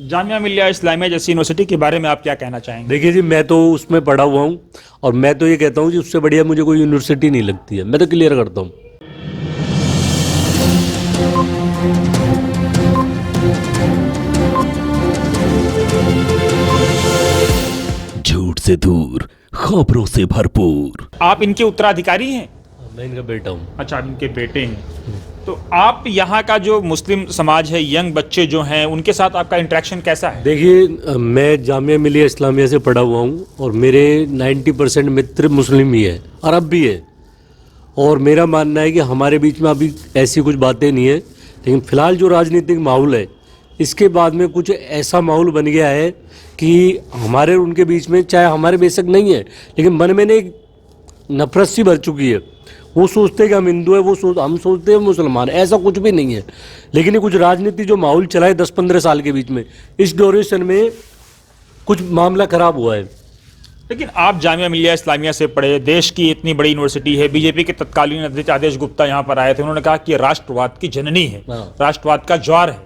जामिया मिल्लिया इस्लामिया जैसी यूनिवर्सिटी के बारे में आप क्या कहना चाहेंगे? देखिए जी, मैं तो उसमें पढ़ा हुआ हूँ और मैं तो ये कहता हूँ कि उससे बढ़िया मुझे कोई यूनिवर्सिटी नहीं लगती है। मैं तो क्लियर करता हूँ। झूठ से दूर, खबरों से भरपूर। आप इनके उत्तराधिकारी हैं? मैं इनका बेटा हूँ। अच्छा, आप इनके बेटे हैं। तो आप यहाँ का जो मुस्लिम समाज है, यंग बच्चे जो हैं, उनके साथ आपका इंटरेक्शन कैसा है? देखिए, मैं जामिया मिलिया इस्लामिया से पढ़ा हुआ हूँ और मेरे 90% मित्र मुस्लिम ही है, अरब भी है। और मेरा मानना है कि हमारे बीच में अभी ऐसी कुछ बातें नहीं है, लेकिन फ़िलहाल जो राजनीतिक माहौल है, इसके बाद में कुछ ऐसा माहौल बन गया है कि हमारे उनके बीच में, चाहे हमारे बेशक नहीं है, लेकिन मन में एक नफरत सी भर चुकी है। वो सोचते हैं कि हम हिंदू है, हम सोचते हैं मुसलमान। ऐसा कुछ भी नहीं है, लेकिन ये कुछ राजनीति जो माहौल चला है 10-15 साल के बीच में, इस ड्यूरेशन में कुछ मामला खराब हुआ है। लेकिन आप जामिया मिल्लिया इस्लामिया से पढ़े, देश की इतनी बड़ी यूनिवर्सिटी है। बीजेपी के तत्कालीन अध्यक्ष आदेश गुप्ता यहाँ पर आए थे, उन्होंने कहा कि राष्ट्रवाद की जननी है, राष्ट्रवाद का ज्वार है,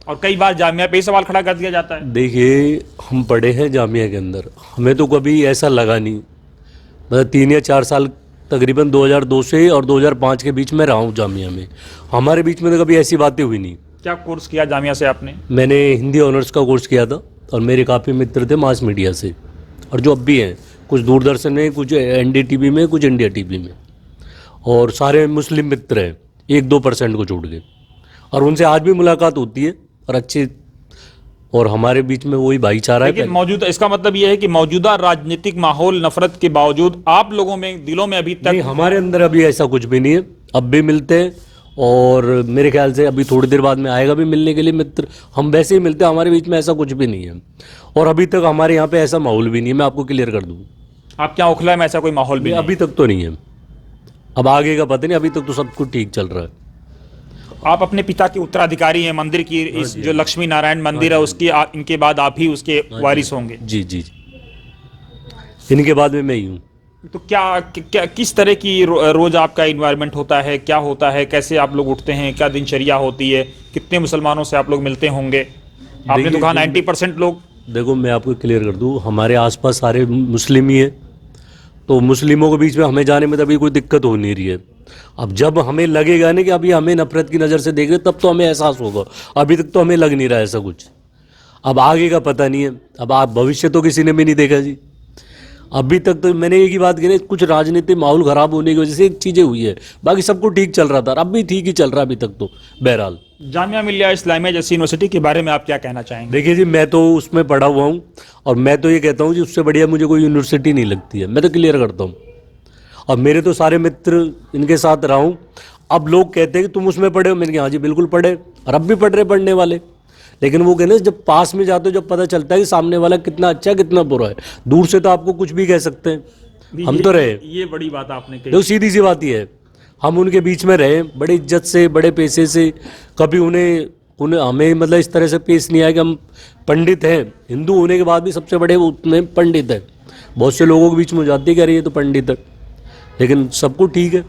और कई बार जामिया पे ही सवाल खड़ा कर दिया जाता है। देखिए, हम पढ़े हैं जामिया के अंदर, हमें तो कभी ऐसा लगा नहीं। मतलब 3 या 4 साल तकरीबन 2002 से और 2005 के बीच में रहा हूँ जामिया में, हमारे बीच में तो कभी ऐसी बातें हुई नहीं। क्या कोर्स किया जामिया से आपने? मैंने हिंदी ऑनर्स का कोर्स किया था और मेरे काफ़ी मित्र थे मास मीडिया से, और जो अब भी हैं, कुछ दूरदर्शन में, कुछ NDTV में, कुछ इंडिया TV में, और सारे मुस्लिम मित्र हैं 1-2% को छोड़ के, और उनसे आज भी मुलाकात होती है और अच्छी, और हमारे बीच में वही भाईचारा है। लेकिन मौजूदा, इसका मतलब यह है कि मौजूदा राजनीतिक माहौल, नफरत के बावजूद आप लोगों में, दिलों में अभी तक नहीं, हमारे अंदर अभी ऐसा कुछ भी नहीं है। अब भी मिलते हैं और मेरे ख्याल से अभी थोड़ी देर बाद में आएगा भी मिलने के लिए मित्र। हम वैसे ही मिलते हैं, हमारे बीच में ऐसा कुछ भी नहीं है, और अभी तक हमारे यहाँ पे ऐसा माहौल भी नहीं है। मैं आपको क्लियर कर दूँ। आप क्या ओखला में ऐसा कोई माहौल भी नहीं? अभी तक तो नहीं है, अब आगे का पता नहीं। अभी तक तो सब कुछ ठीक चल रहा है। आप अपने पिता के उत्तराधिकारी हैं, मंदिर की, इस जो लक्ष्मी नारायण मंदिर है उसकी, इनके बाद आप ही उसके वारिस होंगे? जी जी, इनके बाद में मैं ही हूँ। तो क्या किस तरह की रोज आपका इन्वायरमेंट होता है, क्या होता है, कैसे आप लोग उठते हैं, क्या दिनचर्या होती है, कितने मुसलमानों से आप लोग मिलते होंगे? आपने तो कहा 90% लोग। देखो, मैं आपको क्लियर कर दूँ, हमारे आसपास सारे मुस्लिम ही है, तो मुस्लिमों के बीच में हमें जाने में तो अभी कोई दिक्कत हो नहीं रही है। अब जब हमें लगेगा ना कि अभी हमें नफरत की नज़र से देख रहे, तब तो हमें एहसास होगा। अभी तक तो हमें लग नहीं रहा है ऐसा कुछ। अब आगे का पता नहीं है, अब आप भविष्य तो किसी ने भी नहीं देखा जी। अभी तक तो मैंने एक ही बात कही, कुछ राजनीतिक माहौल खराब होने की वजह से एक चीज़ें हुई है, बाकी सब कुछ ठीक चल रहा था, अब भी ठीक ही चल रहा है अभी तक तो। बहरहाल, जामिया मिल्लिया इस्लामिया जैसी यूनिवर्सिटी के बारे में आप क्या कहना चाहेंगे? देखिए जी, मैं तो उसमें पढ़ा हुआ हूँ और मैं तो ये कहता हूँ कि उससे बढ़िया मुझे कोई यूनिवर्सिटी नहीं लगती है। मैं तो क्लियर करता हूँ, और मेरे तो सारे मित्र इनके साथ रहा हूँ। अब लोग कहते हैं कि तुम उसमें पढ़े हो, मैंने कहा हाँ जी बिल्कुल पढ़े, और अब भी पढ़ रहे पढ़ने वाले। लेकिन वो कहने जब पास में जाते हो, जब पता चलता है कि सामने वाला कितना अच्छा है कितना बुरा है। दूर से तो आपको कुछ भी कह सकते हैं, हम तो रहे। ये बड़ी बात आपने कही। तो सीधी सी बात ये है, हम उनके बीच में रहे, बड़े इज्जत से, बड़े पैसे से। कभी उन्हें हमें मतलब इस तरह से पेश नहीं आया कि हम पंडित हैं, हिंदू होने के बाद भी सबसे बड़े वो उतने पंडित हैं। बहुत से लोगों के बीच में जाती है, कह रही है तो पंडित है, लेकिन सब कुछ ठीक है।